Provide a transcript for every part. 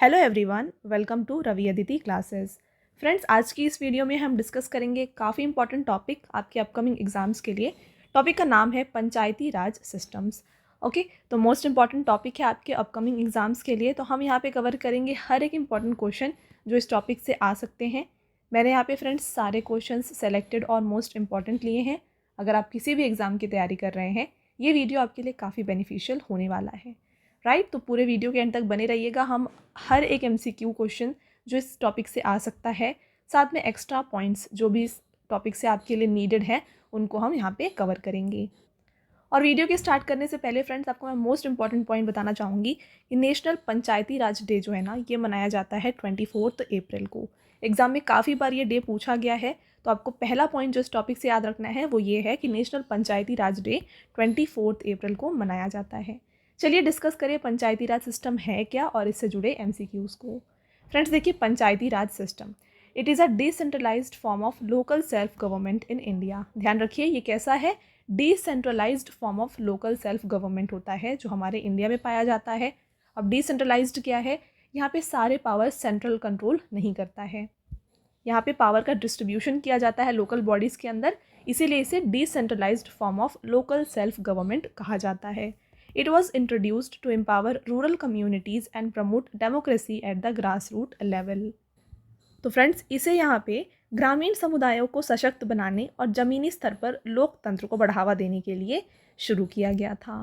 Hello everyone, welcome to Ravi Aditi classes. Friends, आज की इस वीडियो में हम डिस्कस करेंगे काफ़ी इंपॉर्टेंट टॉपिक आपके अपकमिंग एग्जाम्स के लिए। टॉपिक का नाम है पंचायती राज सिस्टम्स। ओके, तो मोस्ट इंपॉर्टेंट टॉपिक है आपके अपकमिंग एग्जाम्स के लिए। तो हम यहाँ पे कवर करेंगे हर एक इंपॉर्टेंट क्वेश्चन जो इस टॉपिक से आ सकते हैं। मैंने यहाँ पे फ्रेंड्स सारे क्वेश्चन सेलेक्टेड और मोस्ट इंपॉर्टेंट लिए हैं। अगर आप किसी भी एग्ज़ाम की तैयारी कर रहे हैं, ये वीडियो आपके लिए काफ़ी बेनिफिशियल होने वाला है। राइट, तो पूरे वीडियो के एंड तक बने रहिएगा। हम हर एक MCQ क्वेश्चन जो इस टॉपिक से आ सकता है, साथ में एक्स्ट्रा पॉइंट्स जो भी इस टॉपिक से आपके लिए नीडेड है, उनको हम यहाँ पे कवर करेंगे। और वीडियो के स्टार्ट करने से पहले फ्रेंड्स, आपको मैं मोस्ट इंपॉर्टेंट पॉइंट बताना चाहूँगी कि नेशनल पंचायती राज डे जो है ना, ये मनाया जाता है 24 अप्रैल को। एग्जाम में काफ़ी बार ये डे पूछा गया है, तो आपको पहला पॉइंट जो इस टॉपिक से याद रखना है वो ये है कि नेशनल पंचायती राज डे 24 अप्रैल को मनाया जाता है। चलिए डिस्कस करें पंचायती राज सिस्टम है क्या और इससे जुड़े MCQs को। फ्रेंड्स देखिए, पंचायती राज system it is a decentralised form of local self government in India. ध्यान रखिए, ये कैसा है? Decentralised form of local self government होता है जो हमारे इंडिया में पाया जाता है। अब डिसेंट्रलाइज्ड क्या है? यहाँ पे सारे पावर सेंट्रल कंट्रोल नहीं करता है, यहाँ पे पावर का डिस्ट्रीब्यूशन किया जाता है लोकल बॉडीज़ के अंदर, इसीलिए इसे decentralized form of local self government कहा जाता है। It was introduced to empower rural communities and promote democracy at the grass root level. तो फ्रेंड्स, इसे यहाँ पे ग्रामीण समुदायों को सशक्त बनाने और ज़मीनी स्तर पर लोकतंत्र को बढ़ावा देने के लिए शुरू किया गया था।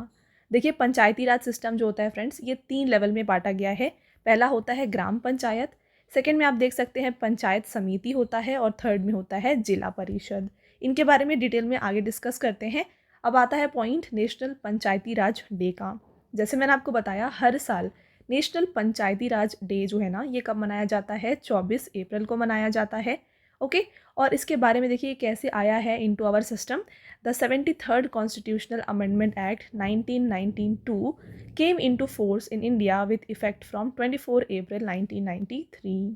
देखिए, पंचायती राज सिस्टम जो होता है फ्रेंड्स, ये 3 लेवल में बांटा गया है। पहला होता है ग्राम पंचायत, सेकंड में आप देख सकते हैं पंचायत समिति होता है, और थर्ड में होता है जिला परिषद। इनके बारे में डिटेल में आगे डिस्कस करते हैं। अब आता है point national panchayati raj day का। जैसे मैंने आपको बताया, हर साल नेशनल पंचायती राज डे जो है ना, ये कब मनाया जाता है? 24 अप्रैल को मनाया जाता है। ओके, और इसके बारे में देखिए कैसे आया है into our system. The 73rd constitutional amendment act 1992 came into force in India with effect from 24 अप्रैल 1993।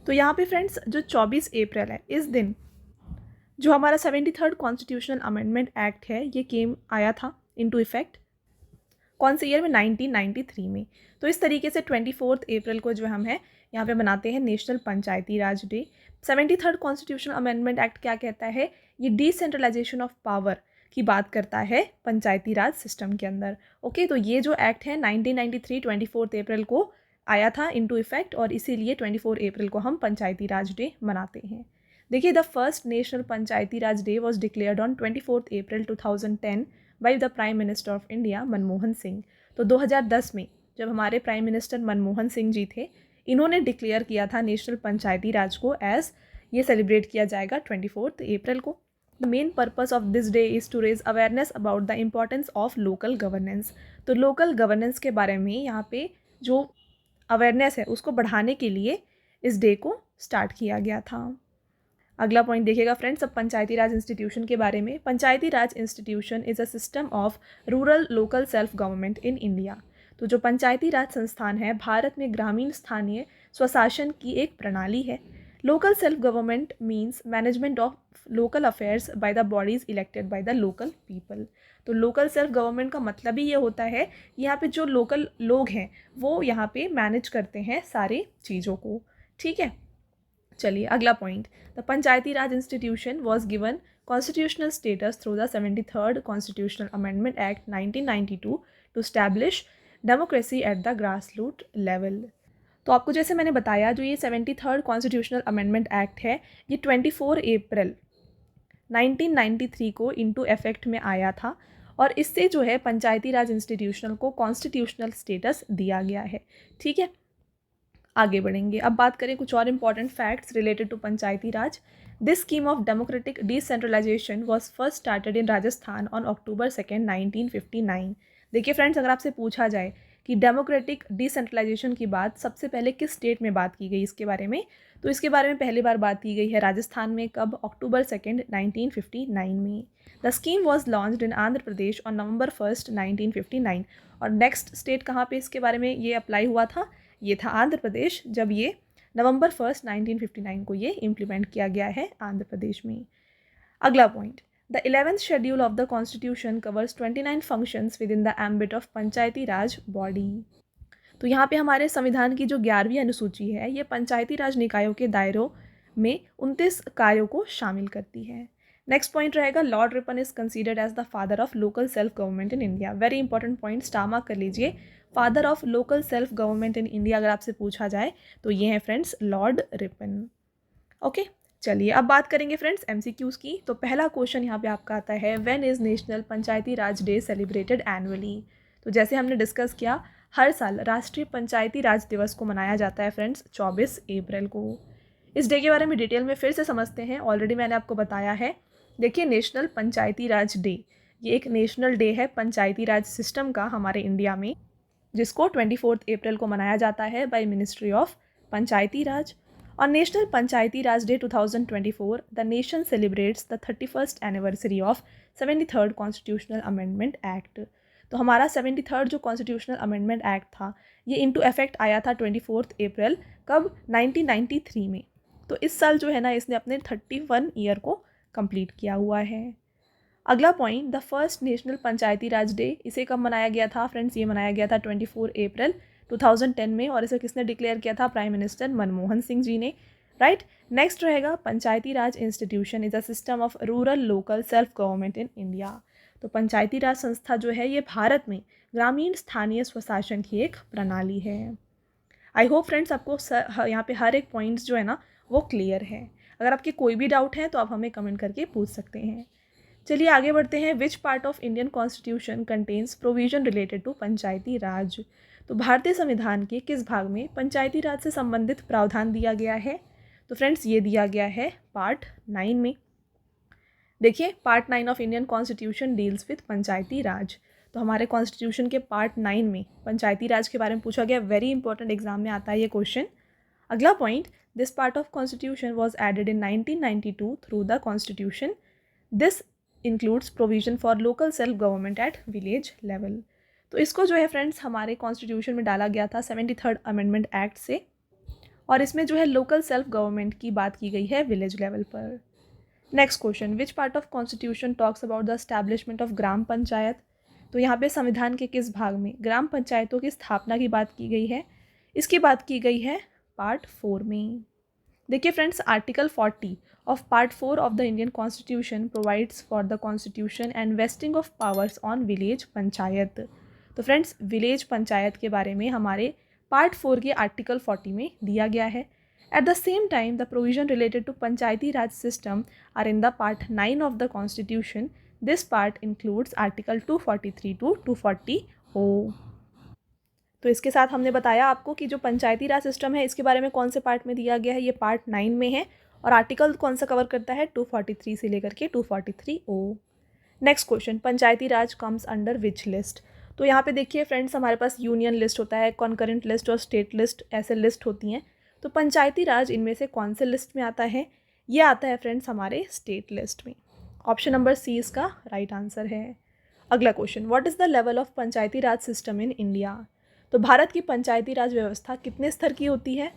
तो यहाँ पे फ्रेंड्स, जो 24 अप्रैल है, इस दिन जो हमारा 73rd कॉन्स्टिट्यूशनल अमेंडमेंट एक्ट है, ये केम आया था इनटू इफेक्ट। कौन से ईयर में? 1993 में। तो इस तरीके से 24 अप्रैल को जो हम हैं यहाँ पे मनाते हैं national panchayati raj day. 73rd constitutional amendment act क्या कहता है? ये डिसेंट्रलाइजेशन ऑफ पावर की बात करता है पंचायती राज सिस्टम के अंदर। ओके, तो ये जो एक्ट है 1993 24 अप्रैल को आया था इनटू इफेक्ट, और इसीलिए 24 अप्रैल को हम पंचायती राज डे मनाते हैं। देखिए, the first national panchayati raj day was declared on 24 April 2010 by the prime minister of India Manmohan Singh. तो 2010 में जब हमारे प्राइम मिनिस्टर मनमोहन सिंह जी थे, इन्होंने डिक्लेयर किया था नेशनल पंचायती राज को एज ये सेलिब्रेट किया जाएगा 24 अप्रैल को। The main purpose of this day is to raise awareness about the importance of local governance. तो लोकल गवर्नेंस के बारे में यहाँ पे जो अवेयरनेस है उसको बढ़ाने के लिए इस डे को स्टार्ट किया गया था। अगला पॉइंट देखिएगा फ्रेंड्स, अब पंचायती राज इंस्टीट्यूशन के बारे में। पंचायती राज institution is a system of rural local self government in India. तो जो पंचायती राज संस्थान है, भारत में ग्रामीण स्थानीय स्वशासन की एक प्रणाली है। Local self government means management of local affairs by the bodies elected by the local people. तो लोकल सेल्फ गवर्नमेंट का मतलब ही ये होता है कि यहाँ पे जो लोकल लोग हैं वो यहाँ पे मैनेज करते हैं सारी चीज़ों को। ठीक है, चलिए अगला point. The Panchayati Raj institution was given constitutional status through the 73rd constitutional amendment act 1992 to establish democracy at the grass root level. तो आपको जैसे मैंने बताया, जो ये 73rd कॉन्स्टिट्यूशनल अमेंडमेंट एक्ट है, ये 24 अप्रैल 1993 को इनटू इफेक्ट में आया था, और इससे जो है पंचायती राज इंस्टीट्यूशनल को कॉन्स्टिट्यूशनल स्टेटस दिया गया है। ठीक है, आगे बढ़ेंगे। अब बात करें कुछ और important facts related to Panchayati Raj. This scheme of democratic decentralization was first started in Rajasthan on October 2, 1959। देखिए फ्रेंड्स, अगर आपसे पूछा जाए कि डेमोक्रेटिक डिसेंट्रलाइजेशन की बात सबसे पहले किस स्टेट में बात की गई इसके बारे में, तो इसके बारे में पहली बार बात की गई है राजस्थान में। कब? October 2, 1959 में। The scheme was launched in Andhra Pradesh on November 1, 1959। और नेक्स्ट स्टेट कहाँ पे इसके बारे में ये अप्लाई हुआ था? ये था आंध्र प्रदेश, जब ये November 1, 1959 को ये इम्प्लीमेंट किया गया है आंध्र प्रदेश में। अगला point, the 11th schedule of the constitution covers 29 functions with in the ambit of Panchayati Raj body. तो यहाँ पे हमारे संविधान की जो 11वीं अनुसूची है ये पंचायती राज निकायों के दायरों में 29 कार्यों को शामिल करती है। नेक्स्ट पॉइंट रहेगा lord Ripon is considered as the father of local self government in India. Very important point, star mark कर लीजिए। Father of local self government in India अगर आपसे पूछा जाए तो ये है फ्रेंड्स लॉर्ड रिपन। ओके, चलिए अब बात करेंगे फ्रेंड्स एमसीक्यूज की। तो पहला क्वेश्चन यहाँ पे आपका आता है, when is national panchayati raj day celebrated annually. तो जैसे हमने डिस्कस किया, हर साल राष्ट्रीय पंचायती राज दिवस को मनाया जाता है फ्रेंड्स 24 अप्रैल को। इस डे के बारे में डिटेल में फिर से समझते हैं, ऑलरेडी मैंने आपको बताया है। देखिए, नेशनल पंचायती राज डे ये एक नेशनल डे है पंचायती राज सिस्टम का हमारे इंडिया में, जिसको 24 अप्रैल को मनाया जाता है बाय मिनिस्ट्री ऑफ पंचायती राज। और national panchayati raj day 2024 the nation celebrates the 31st anniversary of 73rd constitutional amendment act. तो हमारा 73rd जो कॉन्स्टिट्यूशनल अमेंडमेंट एक्ट था ये इनटू इफेक्ट आया था 24 अप्रैल कब, 1993 में। तो इस साल जो है ना इसने अपने 31 ईयर को कंप्लीट किया हुआ है। अगला point, the first national panchayati raj day, इसे कब मनाया गया था फ्रेंड्स, ये मनाया गया था 24 अप्रैल 2010 में, और इसे किसने डिक्लेयर किया था, प्राइम मिनिस्टर मनमोहन सिंह जी ने, राइट। नेक्स्ट रहेगा पंचायती राज institution is a system of rural local self government in India. तो पंचायती राज संस्था जो है ये भारत में ग्रामीण स्थानीय स्वशासन की एक प्रणाली है। आई होप फ्रेंड्स आपको यहाँ पे हर एक पॉइंट्स जो है ना वो क्लियर है। अगर आपके कोई भी डाउट है तो आप हमें कमेंट करके पूछ सकते हैं। चलिए आगे बढ़ते हैं। Which part of Indian constitution contains provision related to पंचायती राज। तो भारतीय संविधान के किस भाग में पंचायती राज से संबंधित प्रावधान दिया गया है। तो फ्रेंड्स ये दिया गया है पार्ट 9 में। देखिए, part 9 of Indian constitution deals with panchayati राज। तो हमारे कॉन्स्टिट्यूशन के पार्ट 9 में पंचायती राज के बारे में पूछा गया। वेरी इंपॉर्टेंट, एग्जाम में आता है ये क्वेश्चन। अगला point, this part of constitution was added in 1992 through the constitution. This includes provision for local self government at village level. तो इसको जो है फ्रेंड्स हमारे कॉन्स्टिट्यूशन में डाला गया था 73rd अमेंडमेंट एक्ट से, और इसमें जो है लोकल सेल्फ गवर्नमेंट की बात की गई है विलेज लेवल पर। Next question, which part of constitution talks about the establishment of gram panchayat. तो यहाँ पे संविधान के किस भाग में ग्राम पंचायतों की स्थापना की बात की गई है। इसकी बात की गई है पार्ट 4 में। देखिए friends, article 40 of Part 4 of the Indian Constitution provides for the constitution and vesting of powers on village panchayat. तो फ्रेंड्स विलेज पंचायत के बारे में हमारे पार्ट 4 के आर्टिकल 40 में दिया गया है। At the same time the provision related to Panchayati Raj system are in the part 9 of the constitution. This part includes article 243 to 240 O. तो इसके साथ हमने बताया आपको कि जो पंचायती राज सिस्टम है इसके बारे में कौन से पार्ट में दिया गया है, ये पार्ट 9 में है, और आर्टिकल कौन सा कवर करता है, 243 से लेकर के 243 O. Next question, panchayati raj comes under which list. तो यहाँ पे देखिए फ्रेंड्स हमारे पास यूनियन लिस्ट होता है, कॉन्करेंट लिस्ट और स्टेट लिस्ट, ऐसे लिस्ट होती हैं। तो पंचायती राज इनमें से कौन से लिस्ट में आता है, ये आता है फ्रेंड्स हमारे स्टेट लिस्ट में। ऑप्शन नंबर सी इसका राइट आंसर है। अगला question, what is the level of Panchayati Raj system in India. तो भारत की पंचायती राज व्यवस्था कितने स्तर की होती है।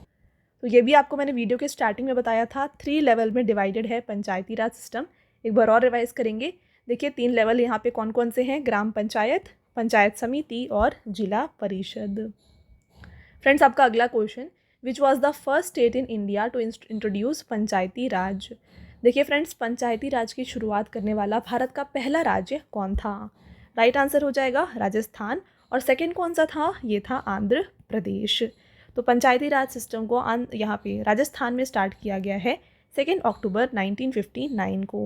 तो ये भी आपको मैंने वीडियो के स्टार्टिंग में बताया था, 3 लेवल में डिवाइडेड है पंचायती राज सिस्टम। एक बार और रिवाइज करेंगे। देखिए 3 लेवल यहाँ पे कौन कौन से हैं, ग्राम पंचायत, पंचायत समिति और जिला परिषद। फ्रेंड्स आपका अगला question, which was the first state in India to introduce panchayati raj. देखिए फ्रेंड्स पंचायती राज की शुरुआत करने वाला भारत का पहला राज्य कौन था। राइट आंसर हो जाएगा राजस्थान, और सेकेंड कौन सा था, ये था आंध्र प्रदेश। तो पंचायती राज सिस्टम को यहाँ पे राजस्थान में स्टार्ट किया गया है 2 अक्टूबर 1959 को।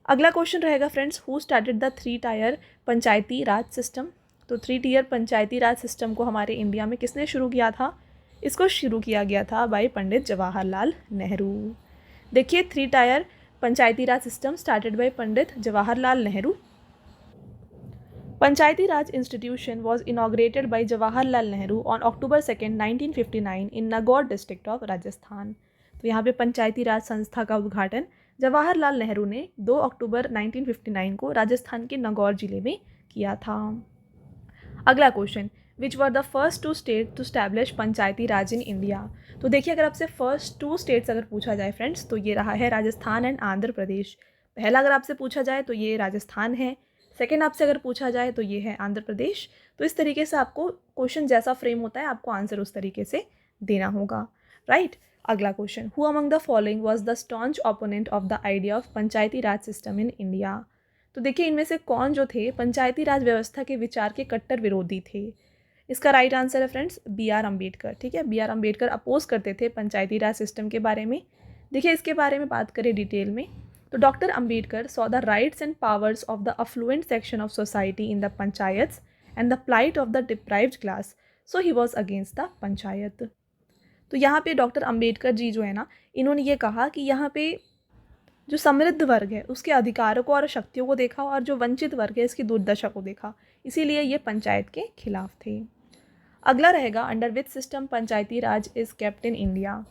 अगला क्वेश्चन रहेगा friends, who started the 3 tyre Panchayati Raj system. तो 3 टियर पंचायती राज सिस्टम को हमारे इंडिया में किसने शुरू किया था। इसको शुरू किया गया था बाय पंडित जवाहरलाल नेहरू। देखिए 3 tyre Panchayati Raj system started by Pandit Jawaharlal Nehru. Panchayati Raj institution was inaugurated by Jawaharlal Nehru on October 2, 1959 in Nagaur district of Rajasthan. तो यहाँ पे पंचायती राज संस्था का उद्घाटन जवाहरलाल नेहरू ने 2 अक्टूबर 1959 को राजस्थान के नागौर जिले में किया था। अगला question, which were the first 2 state to establish Panchayati Raj in India. तो देखिए अगर आपसे फर्स्ट 2 स्टेट्स अगर पूछा जाए फ्रेंड्स तो ये रहा है राजस्थान एंड आंध्र प्रदेश। पहला अगर आपसे पूछा जाए तो ये राजस्थान है, सेकेंड आपसे अगर पूछा जाए तो ये है आंध्र प्रदेश। तो इस तरीके से आपको क्वेश्चन जैसा फ्रेम होता है आपको आंसर उस तरीके से देना होगा, राइट। अगला question, who among the following was the staunch opponent of the idea of Panchayati Raj system in India. तो देखिए इनमें से कौन जो थे पंचायती राज व्यवस्था के विचार के कट्टर विरोधी थे। इसका राइट आंसर है फ्रेंड्स बी आर अम्बेडकर, ठीक है। बी आर अम्बेडकर अपोज करते थे पंचायती राज सिस्टम के बारे में। देखिए इसके बारे में बात करें डिटेल में तो doctor Ambedkar saw the rights and powers of the affluent section of society in the panchayats and the plight of the deprived class, so he was against the panchayat. तो यहाँ पे डॉक्टर अम्बेडकर जी जो है ना, इन्होंने ये कहा कि यहाँ पे जो समृद्ध वर्ग है उसके अधिकारों को और शक्तियों को देखा और जो वंचित वर्ग है इसकी दुर्दशा को देखा, इसीलिए ये पंचायत के खिलाफ थे। अगला रहेगा under which system Panchayati Raj is kept in India.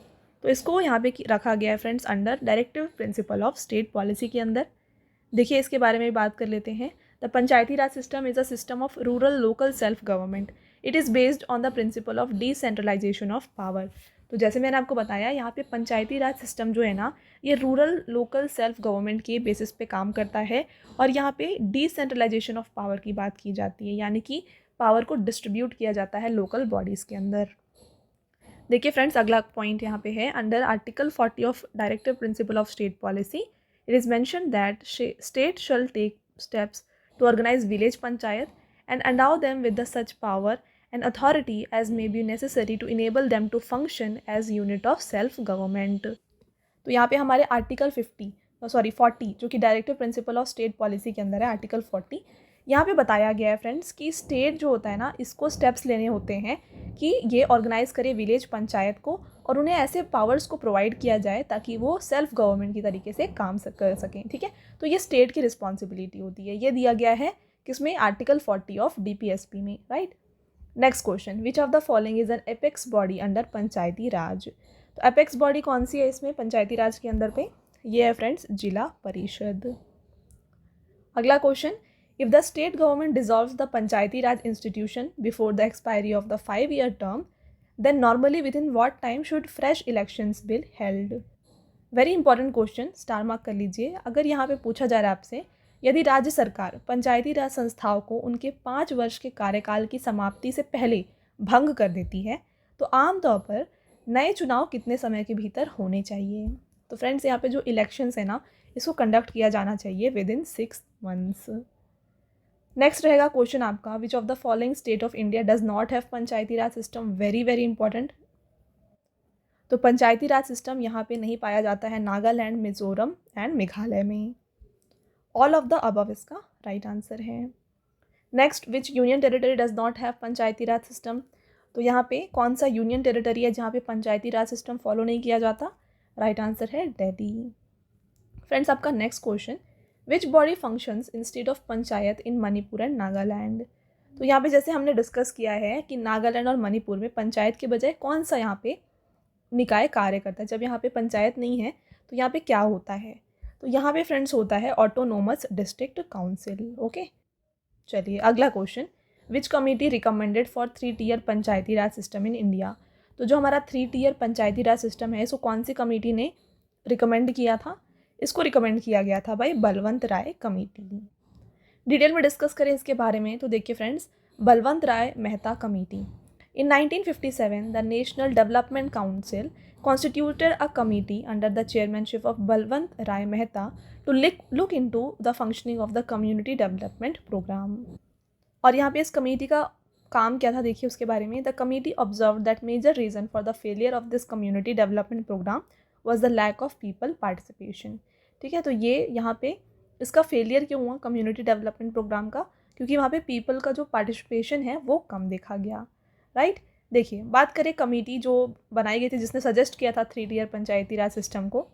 तो इसको यहाँ पे रखा गया है friends under directive principle of state policy के अंदर। देखिए इसके बारे में बात कर लेते हैं। The Panchayati Raj system is a system of rural local self government. It is based on the principle of decentralization of power. तो जैसे मैंने आपको बताया यहाँ पे पंचायती राज सिस्टम जो है ना, ये रूरल लोकल सेल्फ गवर्नमेंट के बेसिस पे काम करता है और यहाँ पे डिसेंट्रलाइजेशन ऑफ पावर की बात की जाती है, यानी कि पावर को डिस्ट्रीब्यूट किया जाता है लोकल बॉडीज़ के अंदर। देखिए फ्रेंड्स अगला पॉइंट यहाँ पे है under article 40 of directive principle of state policy it is mention that state shall take steps to organize village panchayat and endow them with the such power and authority as may be necessary to enable them to function as unit of self government। तो यहाँ पे हमारे article 40 जो कि directive principle of state policy के अंदर है, article 40 यहाँ पे बताया गया है फ्रेंड्स कि स्टेट जो होता है ना, इसको स्टेप्स लेने होते हैं कि ये ऑर्गेनाइज करे विलेज पंचायत को और उन्हें ऐसे पावर्स को प्रोवाइड किया जाए ताकि वो सेल्फ गवर्नमेंट की तरीके से काम कर सकें, ठीक है। तो ये स्टेट की रिस्पॉन्सिबिलिटी होती है, ये दिया गया है किसमें, आर्टिकल 40 ऑफ DPSP में, right. Next question, which of the following is an apex body under Panchayati राज। तो एपेक्स बॉडी कौन सी है इसमें पंचायती राज के अंदर पे, ये है फ्रेंड्स जिला परिषद। अगला question, if the state government dissolves the Panchayati Raj institution before the expiry of the 5-year term then normally within what time should fresh elections be held. Very important question, star mark कर लीजिए। अगर यहाँ पे पूछा जा रहा है आपसे, यदि राज्य सरकार पंचायती राज संस्थाओं को उनके 5 वर्ष के कार्यकाल की समाप्ति से पहले भंग कर देती है तो आमतौर पर नए चुनाव कितने समय के भीतर होने चाहिए। तो फ्रेंड्स यहाँ पे जो इलेक्शंस है ना, इसको कंडक्ट किया जाना चाहिए विद इन 6 months। नेक्स्ट रहेगा क्वेश्चन आपका, विच of the following state of India does not have Panchayati Raj system. Very very important. तो पंचायती राज सिस्टम यहाँ पे नहीं पाया जाता है नागालैंड, मिजोरम एंड मेघालय में। ऑल ऑफ द अबव इसका राइट आंसर है। Next, which union territory does not have Panchayati Raj system. तो यहाँ पे कौन सा यूनियन टेरिटरी है जहाँ पे पंचायती राज सिस्टम फॉलो नहीं किया जाता, राइट आंसर है दिल्ली। फ्रेंड्स आपका next question, which body functions instead of panchayat in Manipur and Nagaland. तो यहाँ पे जैसे हमने डिस्कस किया है कि नागालैंड और मणिपुर में पंचायत के बजाय कौन सा यहाँ पे निकाय कार्य करता है। जब यहाँ पे पंचायत नहीं है तो यहाँ पे क्या होता है, तो यहाँ पे फ्रेंड्स होता है ऑटोनोमस डिस्ट्रिक्ट काउंसिल। ओके, चलिए अगला question, which committee recommended for 3-tier Panchayati Raj system in India. तो जो हमारा 3-tier पंचायती राज सिस्टम है इसको कौन सी कमेटी ने रिकमेंड किया था, इसको रिकमेंड किया गया था भाई बलवंत राय कमेटी। डिटेल में डिस्कस करें इसके बारे में तो देखिए friends, Balwant Rai Mehta committee. In 1957, the National Development Council constituted a committee under the chairmanship of Balwant Rai Mehta to look into the functioning of the Community Development Program। और यहाँ पे इस कमेटी का काम क्या था देखिए उसके बारे में। The committee observed that major reason for the failure of this Community Development Program was the lack of people participation। ठीक है, तो ये यहाँ पे इसका फेलियर क्यों हुआ कम्युनिटी डेवलपमेंट प्रोग्राम का, क्योंकि वहाँ पे पीपल का जो पार्टिसिपेशन है वो कम देखा गया, राइट। देखिए बात करें कमेटी जो बनाई गई थी जिसने सजेस्ट किया था 3-tier पंचायती राज सिस्टम को,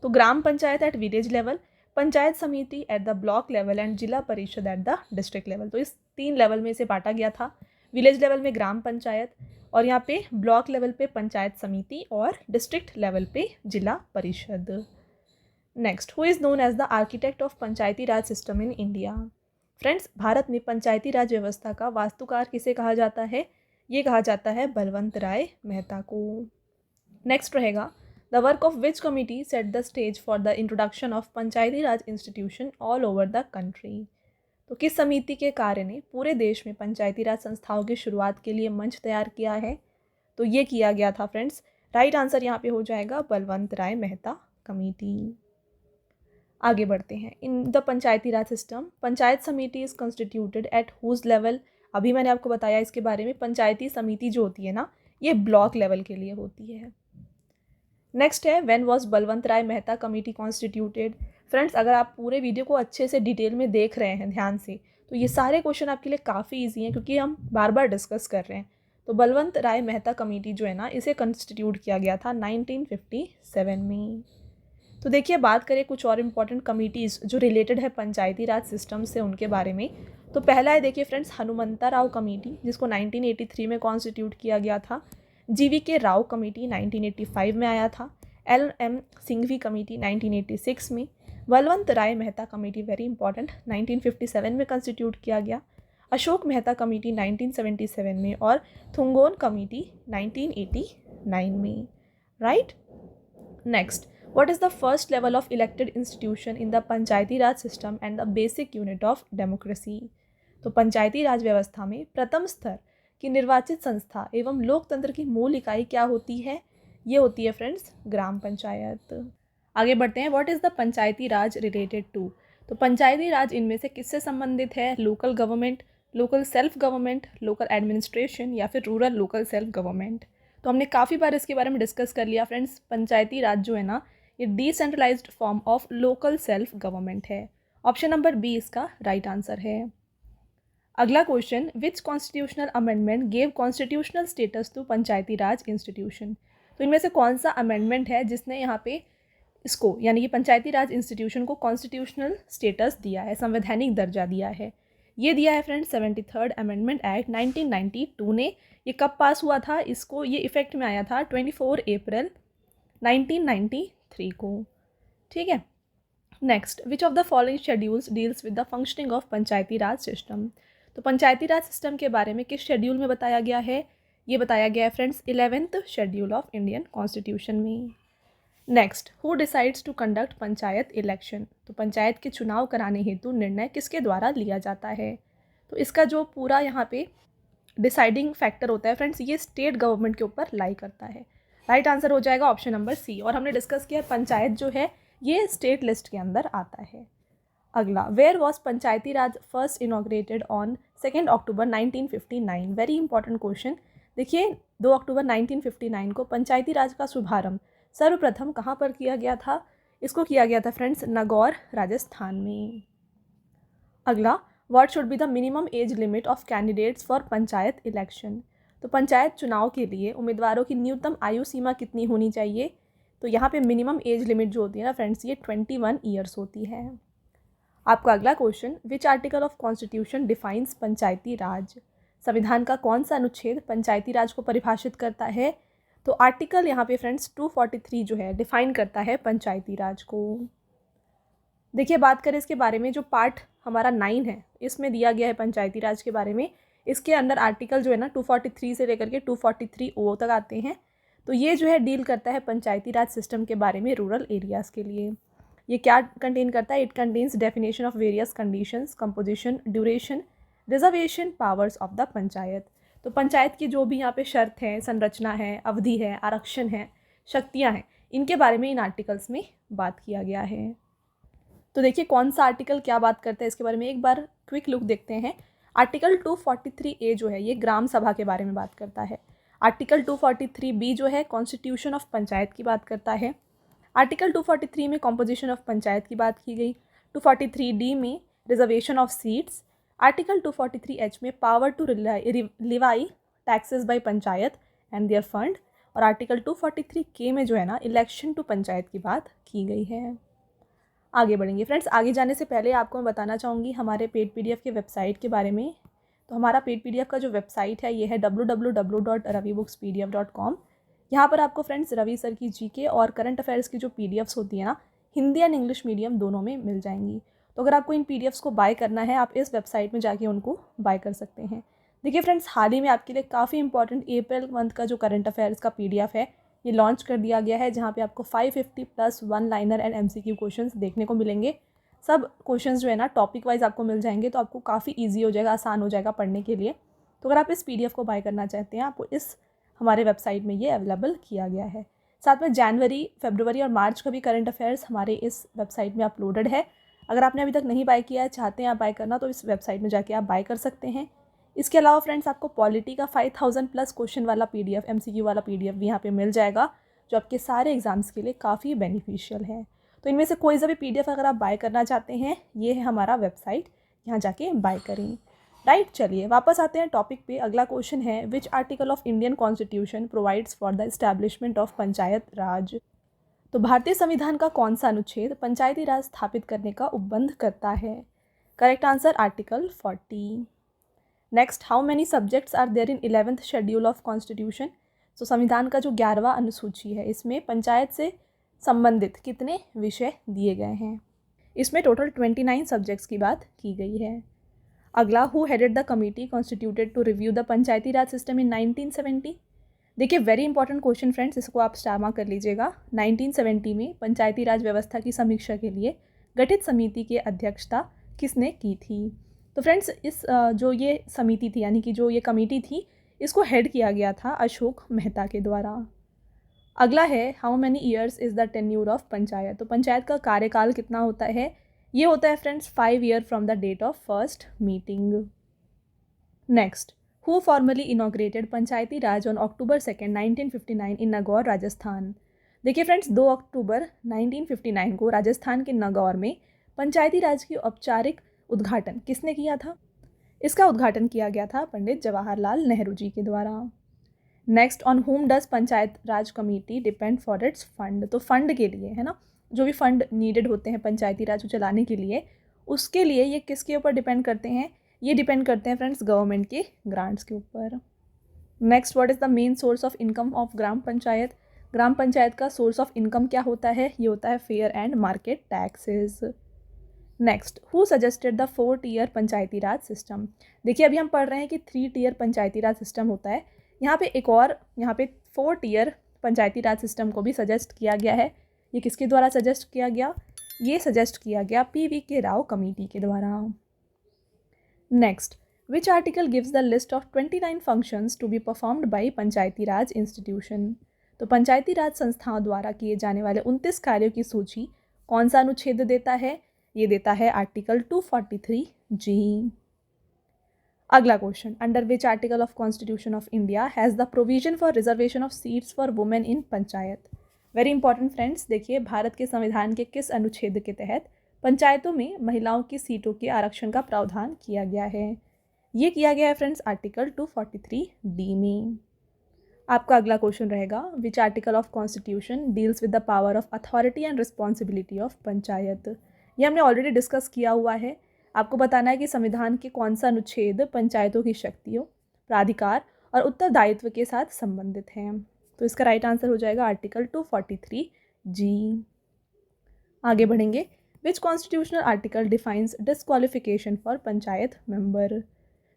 तो gram panchayat at village level, panchayat samiti at the block level and zila parishad at the district level. तो इस 3 लेवल में इसे बांटा गया था। विलेज लेवल में ग्राम पंचायत और यहाँ पे ब्लॉक लेवल पे पंचायत समिति और डिस्ट्रिक्ट लेवल पे Zila Parishad. Next, who is known as the architect of Panchayati Raj system in India. Friends Bharat में पंचायती राज व्यवस्था का वास्तुकार किसे कहा जाता है, ये कहा जाता है बलवंत राय मेहता को। नेक्स्ट रहेगा, the work of which committee set the stage for the introduction of Panchayati Raj institution all over the country. तो किस समिति के कार्य ने पूरे देश में पंचायती राज संस्थाओं की शुरुआत के लिए मंच तैयार किया है? तो ये किया गया था फ्रेंड्स, राइट आंसर यहाँ पे हो जाएगा बलवंत राय मेहता कमेटी। आगे बढ़ते हैं। In the Panchayati Raj system, panchayat samiti is constituted at whose level. अभी मैंने आपको बताया इसके बारे में, पंचायती समिति जो होती है ना, ये ब्लॉक लेवल के लिए होती है। नेक्स्ट है, when was Balwant Rai Mehta committee constituted. Friends, अगर आप पूरे वीडियो को अच्छे से डिटेल में देख रहे हैं ध्यान से, तो ये सारे क्वेश्चन आपके लिए काफ़ी ईजी हैं, क्योंकि हम बार बार डिस्कस कर रहे हैं। तो बलवंत राय मेहता कमेटी जो है ना, इसे कंस्टिट्यूट किया गया था 1957 में। तो देखिए, बात करें कुछ और इम्पॉर्टेंट कमिटीज़ जो रिलेटेड है पंचायती राज सिस्टम से, उनके बारे में। तो पहला है, देखिए फ्रेंड्स, हनुमंता राव कमेटी, जिसको 1983 में कॉन्स्टिट्यूट किया गया था। GVK राव कमेटी 1985 में आया था। LM सिंघवी कमेटी 1986 में। Balwant Rai Mehta committee, very important, 1957 में कंस्टिट्यूट किया गया। अशोक मेहता कमेटी 1977 में, और थुंगोन कमेटी 1989 में, right. Next, what is the first level of elected institution in the Panchayati Raj system and the basic unit of democracy. तो पंचायती राज व्यवस्था में प्रथम स्तर की निर्वाचित संस्था एवं लोकतंत्र की मूल इकाई क्या होती है? ये होती है फ्रेंड्स ग्राम पंचायत। आगे बढ़ते हैं। What is the Panchayati Raj related to. तो पंचायती राज इनमें से किससे संबंधित है? Local government, local self government, local administration, या फिर रूरल लोकल सेल्फ गवर्नमेंट। तो हमने काफ़ी बार इसके बारे में डिस्कस कर लिया फ्रेंड्स। पंचायती राज जो है ना, ये decentralized form of local self government है। ऑप्शन नंबर बी इसका राइट आंसर है। अगला question, which constitutional amendment gave constitutional status to Panchayati Raj institution. तो इनमें से कौन सा अमेंडमेंट है जिसने यहाँ पे इसको, यानी कि पंचायती राज इंस्टीट्यूशन को कॉन्स्टिट्यूशनल स्टेटस दिया है, संवैधानिक दर्जा दिया है? ये दिया है फ्रेंड्स 73rd अमेंडमेंट एक्ट 1992 ने। ये कब पास हुआ था? इसको, ये इफेक्ट में आया था 24 अप्रैल 1993 को, ठीक है। Next, which of the following schedules deals with the functioning of Panchayati Raj system. तो पंचायती राज सिस्टम के बारे में किस शेड्यूल में बताया गया है? ये बताया गया है friends 11th schedule of Indian constitution में। Next, who decides to conduct panchayat election. तो पंचायत के चुनाव कराने हेतु निर्णय किसके द्वारा लिया जाता है? तो इसका जो पूरा यहाँ पे डिसाइडिंग फैक्टर होता है फ्रेंड्स, ये स्टेट गवर्नमेंट के ऊपर लाई करता है। राइट आंसर हो जाएगा ऑप्शन नंबर सी। और हमने डिस्कस किया पंचायत जो है ये स्टेट लिस्ट के अंदर आता है। अगला, where was Panchayati Raj first inaugurated on 2 October 1959। Very important question. देखिए, 2 अक्टूबर 1959 को पंचायती राज का शुभारंभ सर्वप्रथम कहाँ पर किया गया था? इसको किया गया था फ्रेंड्स नागौर, राजस्थान में। अगला, what should be the minimum age limit of candidates for panchayat election. तो पंचायत चुनाव के लिए उम्मीदवारों की न्यूनतम आयु सीमा कितनी होनी चाहिए? तो यहाँ पे मिनिमम एज लिमिट जो होती है ना फ्रेंड्स, ये 21 ईयर्स होती है। आपका अगला question, which article of constitution defines panchayati raj. संविधान का कौन सा अनुच्छेद पंचायती राज को परिभाषित करता है? तो आर्टिकल यहाँ पे फ्रेंड्स 243 जो है डिफाइन करता है पंचायती राज को। देखिए, बात करें इसके बारे में, जो पार्ट हमारा 9 है इसमें दिया गया है पंचायती राज के बारे में। इसके अंदर आर्टिकल जो है ना 243 से लेकर के 243O तक आते हैं। तो ये जो है डील करता है पंचायती राज सिस्टम के बारे में रूरल एरियाज़ के लिए। ये क्या कंटेन करता है? It contains definition of various conditions, composition, duration, reservation, powers of the panchayat. तो पंचायत की जो भी यहाँ पे शर्त है, संरचना है, अवधि है, आरक्षण है, शक्तियाँ हैं, इनके बारे में इन आर्टिकल्स में बात किया गया है। तो देखिए, कौन सा आर्टिकल क्या बात करता है इसके बारे में एक बार क्विक लुक देखते हैं। आर्टिकल 243A जो है ये ग्राम सभा के बारे में बात करता है। आर्टिकल 243B जो है कॉन्स्टिट्यूशन ऑफ पंचायत की बात करता है। आर्टिकल 243 में कॉम्पोजिशन ऑफ पंचायत की बात की गई। 243D में reservation of seats. Article 243H में power to levy taxes by panchayat and their fund. और आर्टिकल 243K में जो है ना इलेक्शन टू पंचायत की बात की गई है। आगे बढ़ेंगे फ्रेंड्स। आगे जाने से पहले आपको मैं बताना चाहूँगी हमारे पेड PDF के वेबसाइट के बारे में। तो हमारा पेड PDF का जो वेबसाइट है ये है www.ravibookspdf.com। यहाँ पर आपको फ्रेंड्स रवि सर की GK और करंट अफेयर्स की जो PDFs होती है ना, हिंदी एंड इंग्लिश मीडियम दोनों में मिल जाएंगी। तो अगर आपको इन PDFs को बाय करना है, आप इस वेबसाइट में जाके उनको बाय कर सकते हैं। देखिए फ्रेंड्स, हाल ही में आपके लिए काफ़ी इंपॉर्टेंट अप्रैल मंथ का जो करंट अफेयर्स का PDF है ये लॉन्च कर दिया गया है, जहाँ पे आपको 550 plus 1 liner and MCQ questions देखने को मिलेंगे। सब क्वेश्चंस जो है ना टॉपिक वाइज आपको मिल जाएंगे, तो आपको काफ़ी ईजी हो जाएगा, आसान हो जाएगा पढ़ने के लिए। तो अगर आप इस PDF को बाय करना चाहते हैं, आपको इस हमारे वेबसाइट में ये अवेलेबल किया गया है। साथ में जनवरी, फरवरी और मार्च का भी करंट अफेयर्स हमारे इस वेबसाइट में अपलोडेड है। अगर आपने अभी तक नहीं बाय किया है, चाहते हैं आप बाय करना, तो इस वेबसाइट में जाके आप बाय कर सकते हैं। इसके अलावा फ्रेंड्स, आपको पॉलिटी का 5000+ क्वेश्चन वाला PDF, MCQ वाला PDF भी यहाँ पे मिल जाएगा, जो आपके सारे एग्जाम्स के लिए काफ़ी बेनिफिशियल है। तो इनमें से कोई सा भी PDF अगर आप बाय करना चाहते हैं, ये है हमारा वेबसाइट, यहाँ जाके बाय करें। राइट, चलिए वापस आते हैं टॉपिक पे। अगला क्वेश्चन है, which article of Indian constitution provides for the establishment of panchayat raj. तो भारतीय संविधान का कौन सा अनुच्छेद पंचायती राज स्थापित करने का उपबंध करता है? Correct answer article 40। Next, how many subjects are there in 11th schedule of constitution. तो संविधान का जो 11वां अनुसूची है, इसमें पंचायत से संबंधित कितने विषय दिए गए हैं? इसमें टोटल 29 सब्जेक्ट्स की बात की गई है। अगला, who headed the committee constituted to review the Panchayati Raj system in 1970। देखिए, वेरी इंपॉर्टेंट क्वेश्चन फ्रेंड्स, इसको आप स्टार मार्क कर लीजिएगा। 1970 में पंचायती राज व्यवस्था की समीक्षा के लिए गठित समिति की अध्यक्षता किसने की थी? तो फ्रेंड्स, इस जो ये समिति थी, यानी कि जो ये कमेटी थी, इसको हेड किया गया था अशोक मेहता के द्वारा। अगला है, how many years is the tenure of panchayat. तो पंचायत का कार्यकाल कितना होता है? ये होता है friends 5 year from the date of first meeting. Next, who formally inaugurated Panchayati Raj on October 2, 1959 in Nagaur, Rajasthan. देखिए फ्रेंड्स, 2 अक्टूबर 1959 को राजस्थान के नागौर में पंचायती राज की औपचारिक उद्घाटन किसने किया था? इसका उद्घाटन किया गया था पंडित जवाहरलाल नेहरू जी के द्वारा। Next, on home does panchayat Raj committee depend for its fund. तो फंड के लिए, है ना, जो भी फंड नीडेड होते हैं पंचायती राज को चलाने के लिए, उसके लिए ये किसके ऊपर डिपेंड करते हैं? ये डिपेंड करते हैं फ्रेंड्स गवर्नमेंट के ग्रांट्स के ऊपर। Next, what is the main source of income of gram panchayat. Gram panchayat का सोर्स ऑफ इनकम क्या होता है? ये होता है fair and market taxes. Next, who suggested the 4 tier Panchayati Raj system. देखिए, अभी हम पढ़ रहे हैं कि 3 टियर पंचायती राज सिस्टम होता है। यहाँ पे एक और, यहाँ पे 4 टियर पंचायती राज सिस्टम को भी सजेस्ट किया गया है। ये किसके द्वारा सजेस्ट किया गया? ये सजेस्ट किया गया PVK राव कमेटी के द्वारा। Next, which article gives the list of 29 functions to be performed by Panchayati Raj institution. तो पंचायती राज संस्थाओं द्वारा किए जाने वाले 29 कार्यों की सूची कौन सा अनुच्छेद देता है? ये देता है आर्टिकल 243G। अगला question, under which article of constitution of India has the provision for reservation of seats for women in panchayat. Very important friends, देखिए, भारत के संविधान के किस अनुच्छेद के तहत पंचायतों में महिलाओं की सीटों के आरक्षण का प्रावधान किया गया है? ये किया गया है फ्रेंड्स आर्टिकल 243D में। आपका अगला क्वेश्चन रहेगा, विच article of constitution deals with the power of authority and responsibility of panchayat. ये हमने ऑलरेडी डिस्कस किया हुआ है। आपको बताना है कि संविधान के कौन सा अनुच्छेद पंचायतों की शक्तियों, प्राधिकार और उत्तरदायित्व के साथ संबंधित है। तो इसका राइट आंसर हो जाएगा आर्टिकल 243G। आगे बढ़ेंगे, which constitutional article defines disqualification for panchayat member.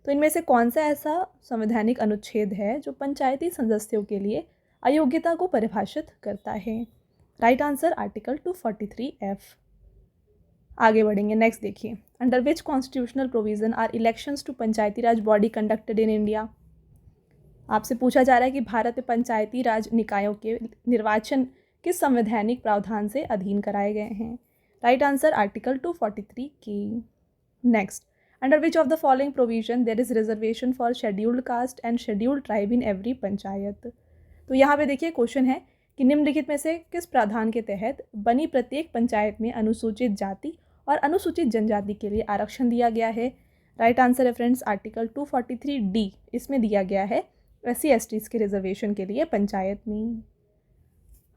तो इनमें से कौन सा ऐसा संवैधानिक अनुच्छेद है जो पंचायती सदस्यों के लिए अयोग्यता को परिभाषित करता है? Right answer article 243F। आगे बढ़ेंगे, नेक्स्ट देखिए, under which constitutional provision are elections to Panchayati Raj body conducted in India. आपसे पूछा जा रहा है कि भारत में पंचायती राज निकायों के निर्वाचन किस संवैधानिक प्रावधान से अधीन कराए गए हैं? Right answer article 243K। Next, under which of the following provision there is reservation for scheduled caste and scheduled tribe in every panchayat. तो यहाँ पे देखिए क्वेश्चन है कि निम्नलिखित में से किस प्रावधान के तहत बनी प्रत्येक पंचायत में अनुसूचित जाति और अनुसूचित जनजाति के लिए आरक्षण दिया गया है? राइट आंसर है फ्रेंड्स आर्टिकल 243D। इसमें दिया गया है SC/STs के रिजर्वेशन के लिए पंचायत में।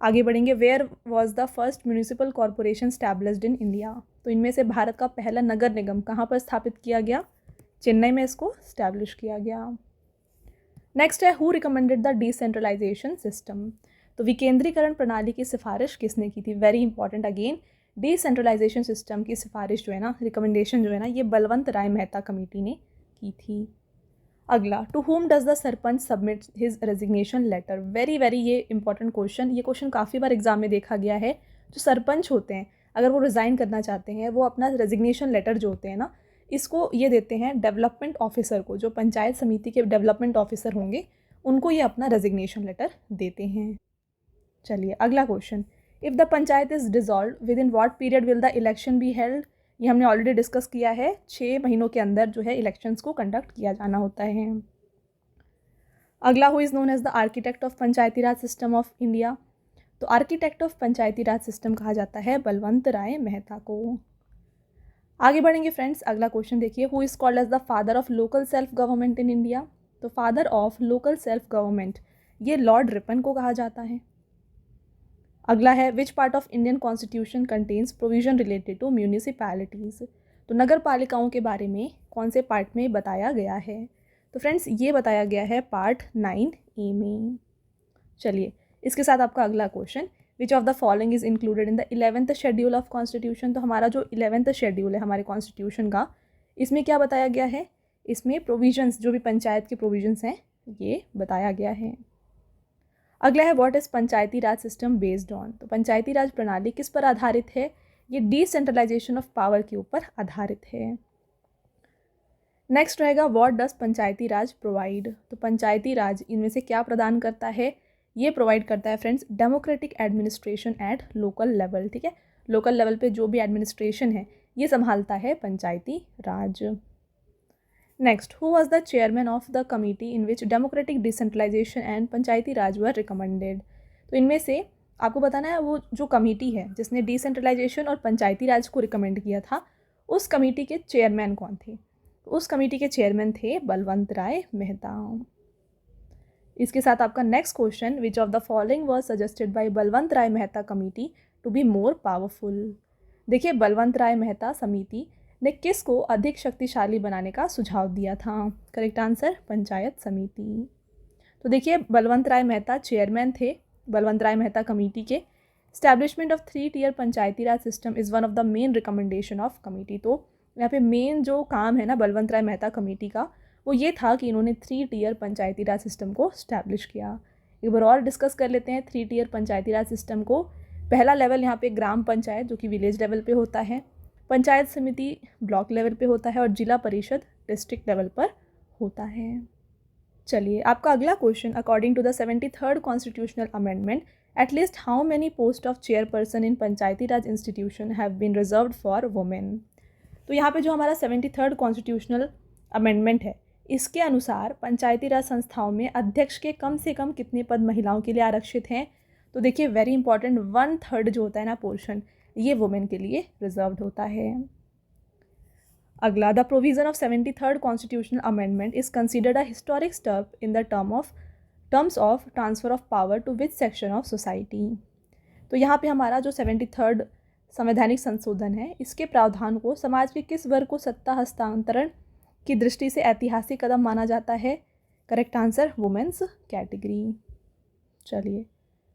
आगे बढ़ेंगे, where was the first municipal corporation established in India. तो इनमें से भारत का पहला नगर निगम कहाँ पर स्थापित किया गया? चेन्नई में इसको स्टैब्लिश किया गया। नेक्स्ट है, who recommended the decentralization system. तो विकेंद्रीकरण प्रणाली की सिफारिश किसने की थी? Very important, again decentralization system की सिफारिश जो है ना, रिकमेंडेशन जो है ना, ये बलवंत राय मेहता कमेटी ने की थी। अगला, to whom does the sarpanch submit his resignation letter. Very very ये इंपॉर्टेंट क्वेश्चन, ये क्वेश्चन काफ़ी बार एग्जाम में देखा गया है। जो सरपंच होते हैं, अगर वो रिज़ाइन करना चाहते हैं, वो अपना रेजिग्नेशन लेटर जो होते हैं ना, इसको ये देते हैं डेवलपमेंट ऑफिसर को, जो पंचायत समिति के डेवलपमेंट ऑफिसर होंगे उनको ये अपना रेजिग्नेशन लेटर देते हैं। चलिए अगला question, if the panchayat is dissolve with in what period will the election be held. ये हमने ऑलरेडी डिस्कस किया है, 6 महीनों के अंदर जो है इलेक्शंस को कंडक्ट किया जाना होता है। अगला, who is known as the architect of Panchayati Raj system of India. तो architect of Panchayati Raj system कहा जाता है बलवंत राय मेहता को। आगे बढ़ेंगे फ्रेंड्स, अगला क्वेश्चन देखिए, who is called as the father of local self government in India. तो father of local self government ये लॉर्ड रिपन को कहा जाता है। अगला है, which part of Indian constitution contains provision related to municipalities. तो नगर पालिकाओं के बारे में कौन से पार्ट में बताया गया है। तो फ्रेंड्स ये बताया गया है पार्ट 9A में। चलिए इसके साथ आपका अगला question, which of the following is included in the 11th schedule of constitution. तो हमारा जो 11th शेड्यूल है हमारे कॉन्स्टिट्यूशन का, इसमें क्या बताया गया है, इसमें प्रोविजंस जो भी पंचायत के प्रोविजंस हैं ये बताया गया है। अगला है, what is Panchayati Raj system based on. तो पंचायती राज प्रणाली किस पर आधारित है, ये डिसेंट्रलाइजेशन ऑफ पावर के ऊपर आधारित है। नेक्स्ट रहेगा, what does Panchayati Raj provide. तो पंचायती राज इनमें से क्या प्रदान करता है, ये प्रोवाइड करता है friends democratic administration at local level. ठीक है, लोकल लेवल पे जो भी एडमिनिस्ट्रेशन है ये संभालता है पंचायती raj. Next, who was the chairman of the committee in which democratic decentralisation and panchayati raj were recommended. तो इनमें से आपको बताना है वो जो कमेटी है जिसने डिसेंट्रलाइजेशन और पंचायती राज को रिकमेंड किया था, उस कमेटी के चेयरमैन कौन थे। उस कमेटी के चेयरमैन थे बलवंत राय मेहता। इसके साथ आपका next question, which of the following was suggested by Balwant Rai Mehta committee to be more powerful. देखिए बलवंत राय मेहता समिति ने किस को अधिक शक्तिशाली बनाने का सुझाव दिया था। करेक्ट आंसर, पंचायत समिति। तो देखिए बलवंत राय मेहता चेयरमैन थे बलवंत राय मेहता कमेटी के। Establishment of 3-tier Panchayati Raj system is one of the main recommendation of committee. तो यहाँ पे मेन जो काम है ना बलवंत राय मेहता कमेटी का, वो ये था कि इन्होंने 3-tier पंचायती राज सिस्टम को स्टैब्लिश किया। एक बार और डिस्कस कर लेते हैं 3-tier पंचायती राज सिस्टम को। पहला लेवल यहाँ पे ग्राम पंचायत जो कि विलेज लेवल पे होता है, पंचायत समिति ब्लॉक लेवल पे होता है और जिला परिषद डिस्ट्रिक्ट लेवल पर होता है। चलिए आपका अगला question, according to the 73rd constitutional amendment at least how many post of chairperson in Panchayati Raj institution have been reserved for women. तो यहाँ पे जो हमारा 73rd कॉन्स्टिट्यूशनल अमेंडमेंट है, इसके अनुसार पंचायती राज संस्थाओं में अध्यक्ष के कम से कम कितने पद महिलाओं के लिए आरक्षित हैं। तो देखिए वेरी इंपॉर्टेंट, 1/3 जो होता है ना पोर्शन, ये वुमेन के लिए रिजर्व्ड होता है। अगला, the provision of 73rd constitutional amendment is considered a historic step in the terms of transfer of power to which section of society. तो यहाँ पे हमारा जो 73rd संवैधानिक संशोधन है, इसके प्रावधान को समाज के किस वर्ग को सत्ता हस्तांतरण की दृष्टि से ऐतिहासिक कदम माना जाता है। Correct answer, women's category. चलिए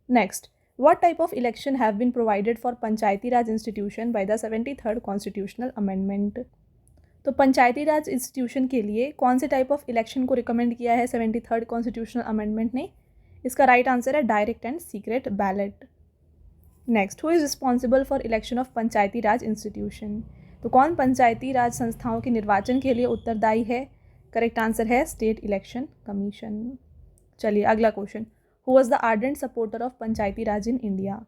next, what type of election have been provided for panchayati Raj institution by the 73rd constitutional amendment. तो पंचायती राज इंस्टीट्यूशन के लिए कौन से टाइप ऑफ इलेक्शन को रिकमेंड किया है 73rd कॉन्स्टिट्यूशनल अमेंडमेंट ने। इसका राइट आंसर है direct and secret ballot. Next, who is responsible for election of Panchayati Raj institution. तो कौन पंचायती राज संस्थाओं के निर्वाचन के लिए उत्तरदायी है। करेक्ट आंसर है स्टेट इलेक्शन कमीशन। चलिए अगला question, who was the ardent supporter of Panchayati Raj in India.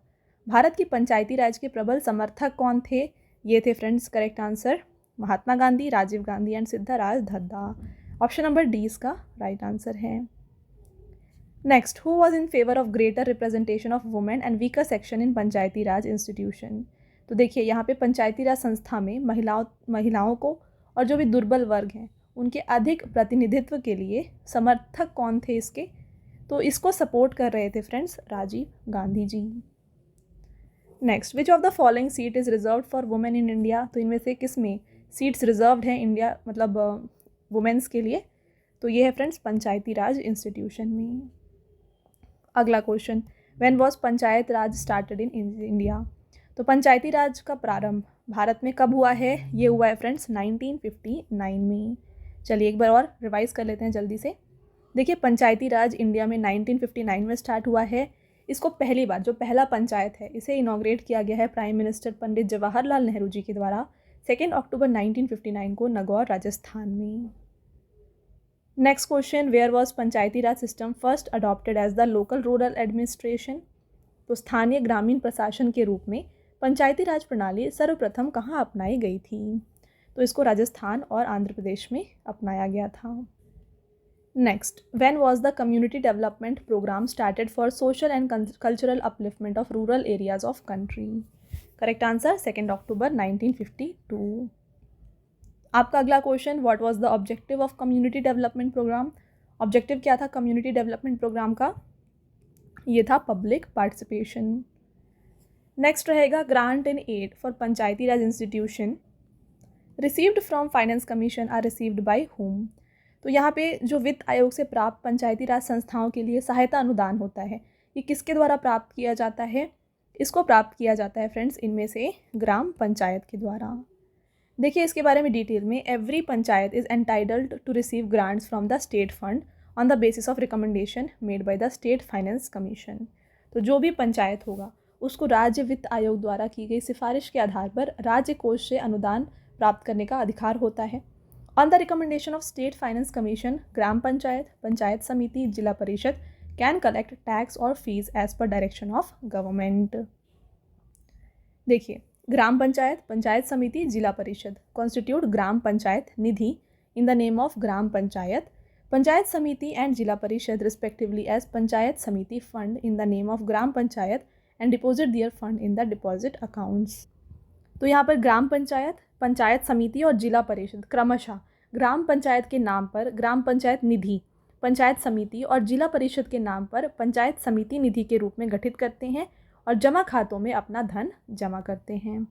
Bharat की पंचायती राज के प्रबल समर्थक कौन थे। ये थे friends, correct answer Mahatma Gandhi, Rajiv Gandhi and Siddharaj Dhadda. Option number D इसका राइट आंसर है। Next, who was in favour of greater representation of women and weaker section in Panchayati Raj institution. तो देखिए यहाँ पे पंचायती राज संस्था में महिलाओं को और जो भी दुर्बल वर्ग हैं उनके अधिक प्रतिनिधित्व के लिए समर्थक कौन थे इसके। तो इसको सपोर्ट कर रहे थे friends Rajiv Gandhi ji. Next, which of the following seat is reserved for women in India. तो इनमें से किस में सीट्स रिजर्व्ड हैं इंडिया मतलब वुमेन्स के लिए। तो ये है फ्रेंड्स पंचायती राज इंस्टीट्यूशन में। अगला question, when was panchayat Raj started in India. तो पंचायती राज का प्रारंभ भारत में कब हुआ है। ये हुआ है फ्रेंड्स 1959 में। चलिए एक बार और रिवाइज कर लेते हैं जल्दी से। देखिए पंचायती राज इंडिया में 1959 में स्टार्ट हुआ है। इसको पहली बार जो पहला पंचायत है इसे इनॉग्रेट किया गया है प्राइम मिनिस्टर पंडित जवाहरलाल नेहरू जी के द्वारा 2 अक्टूबर 1959 को नागौर राजस्थान में। Next question, where was Panchayati Raj system first adopted as the local rural administration. तो स्थानीय ग्रामीण प्रशासन के रूप में पंचायती राज प्रणाली सर्वप्रथम कहाँ अपनाई गई थी? तो इसको राजस्थान और आंध्र प्रदेश में अपनाया गया था। Next, when was the community development programme started for social and cultural upliftment of rural areas of country. Correct answer 2 October 1952। आपका अगला question, what was the objective of community development programme. Objective क्या था community development programme का? ये था public participation. Next रहेगा, grant and aid for panchayati Raj institution received from finance commission are received by whom. तो यहाँ पे जो वित्त आयोग से प्राप्त पंचायती राज संस्थाओं के लिए सहायता अनुदान होता है, ये किसके द्वारा प्राप्त किया जाता है? इसको प्राप्त किया जाता है फ्रेंड्स इनमें से ग्राम पंचायत के द्वारा। देखिए इसके बारे में डिटेल में, every panchayat is entitled to receive grants from the state fund on the basis of recommendation made by the state finance commission. तो जो भी पंचायत होगा उसको राज्य वित्त आयोग द्वारा की गई सिफारिश के आधार पर राज्य कोष से अनुदान प्राप्त करने का अधिकार होता है। On the recommendation of state finance commission, gram panchayat, panchayat samiti, zila parishad can collect tax और fees as per direction of government. देखिए gram panchayat, panchayat samiti, zila parishad constitute gram panchayat nidhi in the name of gram panchayat, panchayat samiti and zila parishad respectively as panchayat samiti fund in the name of gram panchayat and deposit their fund in the deposit accounts. तो यहाँ पर ग्राम पंचायत, पंचायत समिति और जिला परिषद क्रमशः ग्राम पंचायत के नाम पर ग्राम पंचायत निधि, पंचायत समिति और जिला परिषद के नाम पर पंचायत समिति निधि के रूप में गठित करते हैं और जमा खातों में अपना धन जमा करते हैं।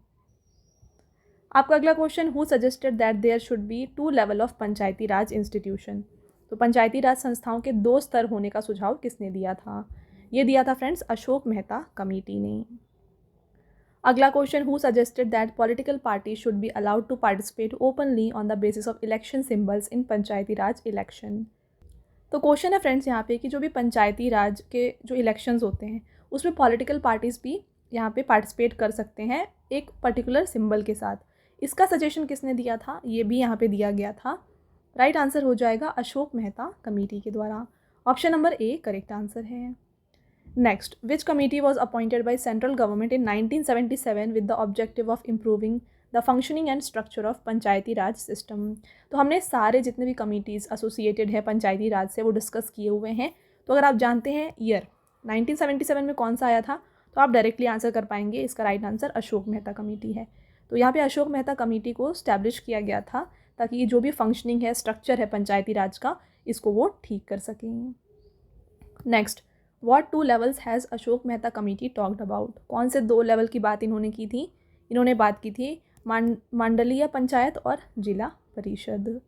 आपका अगला question, who suggested that there should be 2 level of Panchayati Raj institution. तो पंचायती राज संस्थाओं के 2 स्तर होने का सुझाव किसने दिया था? ये दिया था फ्रेंड्स अशोक मेहता कमेटी ने। अगला question, who suggested that political party should be allowed to participate openly on the basis of election symbols in Panchayati raj election. तो क्वेश्चन है फ्रेंड्स यहाँ पे कि जो भी पंचायती राज के जो इलेक्शंस होते हैं उसमें पॉलिटिकल पार्टीज़ भी यहाँ पे पार्टिसिपेट कर सकते हैं एक पर्टिकुलर सिंबल के साथ। इसका सजेशन किसने दिया था? ये भी यहाँ पे दिया गया था। राइट आंसर हो जाएगा अशोक मेहता कमेटी के द्वारा। Option number A correct answer है। Next, which committee was appointed by central government in 1977 with the objective of improving the functioning and structure of Panchayati Raj system. तो हमने सारे जितने भी कमिटीज़ एसोसिएटेड है पंचायती राज से वो डिस्कस किए हुए हैं। तो अगर आप जानते हैं ईयर 1977 में कौन सा आया था तो आप डायरेक्टली आंसर कर पाएंगे। इसका right answer Ashok Mehta committee है। तो यहाँ पे अशोक मेहता कमेटी को स्टैब्लिश किया गया था ताकि ये जो भी फंक्शनिंग है स्ट्रक्चर है पंचायती राज का इसको वो ठीक कर सकें। Next, what 2 levels has Ashok Mehta committee talked about. कौन से 2 लेवल की बात इन्होंने की थी? इन्होंने बात की थी मंडलीय पंचायत और जिला परिषद।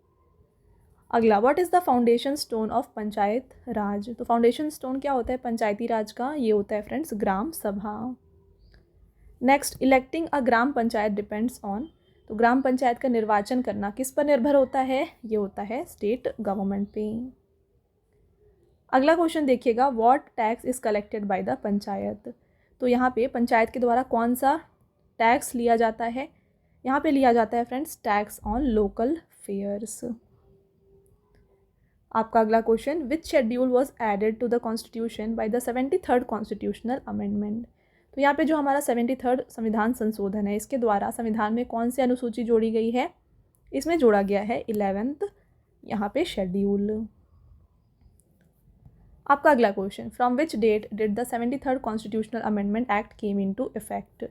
अगला, what is the foundation stone of panchayat raj. तो फाउंडेशन स्टोन क्या होता है पंचायती राज का? ये होता है फ्रेंड्स ग्राम सभा। Next, electing a gram panchayat depends on. तो ग्राम पंचायत का निर्वाचन करना किस पर निर्भर होता है? ये होता है स्टेट गवर्नमेंट पे। अगला क्वेश्चन देखिएगा, what tax is collected by the panchayat. तो यहाँ पे पंचायत के द्वारा कौन सा टैक्स लिया जाता है? यहाँ पे लिया जाता है friends tax on local fairs. आपका अगला question, which schedule was added to the constitution by the 73rd constitutional amendment. तो यहाँ पे जो हमारा 73rd संविधान संशोधन है इसके द्वारा संविधान में कौन सी अनुसूची जोड़ी गई है? इसमें जोड़ा गया है 11th यहाँ पे शेड्यूल। आपका अगला question, from which date did the 73rd constitutional amendment act came into effect.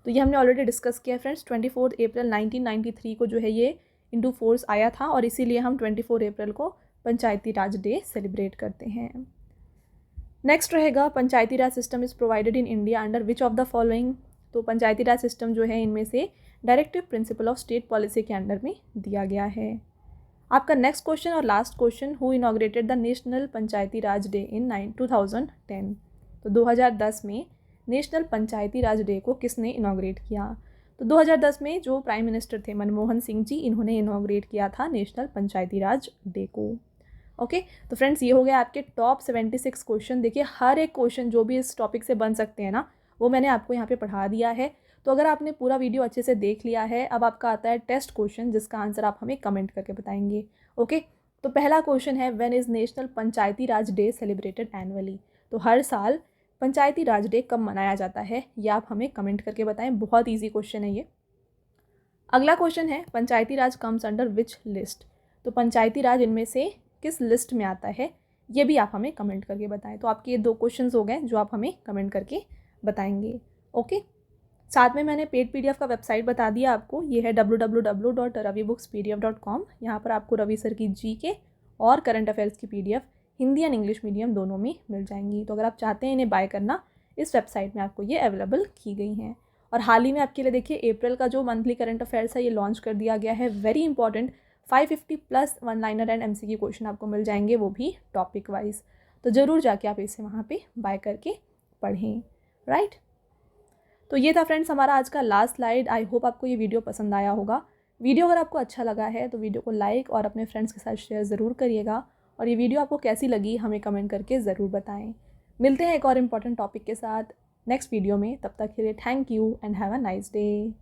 तो ये हमने ऑलरेडी डिस्कस किया फ्रेंड्स। 24 अप्रैल 1993 को जो है ये इनटू फोर्स आया था और इसीलिए हम 24 अप्रैल को पंचायती राज डे सेलिब्रेट करते हैं। नेक्स्ट रहेगा, पंचायती राज system is provided in India under which of the following. तो पंचायती राज सिस्टम जो है इनमें से directive principle of state policy के अंडर में दिया गया है। आपका नेक्स्ट क्वेश्चन और last question, who inaugurated the national panchayati raj day in 2010। तो 2010 में नेशनल पंचायती राज डे को किसने इनॉग्रेट किया? तो 2010 में जो प्राइम मिनिस्टर थे मनमोहन सिंह जी, इन्होंने इनॉग्रेट किया था नेशनल पंचायती राज डे को। ओके तो फ्रेंड्स ये हो गया आपके टॉप 76 क्वेश्चन। देखिए हर एक क्वेश्चन जो भी इस टॉपिक से बन सकते हैं ना, वो मैंने आपको यहाँ पे पढ़ा दिया है। तो अगर आपने पूरा वीडियो अच्छे से देख लिया है, अब आपका आता है टेस्ट क्वेश्चन, जिसका आंसर आप हमें कमेंट करके बताएंगे। ओके तो पहला क्वेश्चन है, when is national panchayati raj day celebrated annually. तो हर साल पंचायती राज डे कब मनाया जाता है, ये आप हमें कमेंट करके बताएं। बहुत ईजी क्वेश्चन है ये। अगला क्वेश्चन है, पंचायती raj comes under which list. तो पंचायती राज इनमें से किस लिस्ट में आता है, ये भी आप हमें कमेंट करके बताएं। तो आपके ये 2 क्वेश्चंस हो गए जो आप हमें कमेंट करके बताएंगे। ओके साथ में मैंने पेड PDF का वेबसाइट बता दिया आपको, ये है www.ravibooks.pdf.com। यहाँ पर आपको रवि सर की GK और करंट अफेयर्स की PDF Hindi and English medium दोनों में मिल जाएंगी। तो अगर आप चाहते हैं इन्हें बाय करना, इस वेबसाइट में आपको ये अवेलेबल की गई हैं। और हाल ही में आपके लिए देखिए अप्रैल का जो मंथली करंट अफेयर्स है ये लॉन्च कर दिया गया है। Very important 550 plus one liner and MCQ question आपको मिल जाएंगे, वो भी टॉपिक वाइज। तो ज़रूर जाके आप इसे वहाँ पे बाय करके पढ़ें। राइट तो ये था फ्रेंड्स हमारा आज का लास्ट स्लाइड। आई होप आपको ये वीडियो पसंद आया होगा। वीडियो अगर आपको अच्छा लगा है तो वीडियो को लाइक और अपने फ्रेंड्स के साथ शेयर ज़रूर करिएगा। और ये वीडियो आपको कैसी लगी हमें कमेंट करके ज़रूर बताएं। मिलते हैं एक और इम्पॉर्टेंट टॉपिक के साथ नेक्स्ट वीडियो में। तब तक के लिए thank you and have a nice day.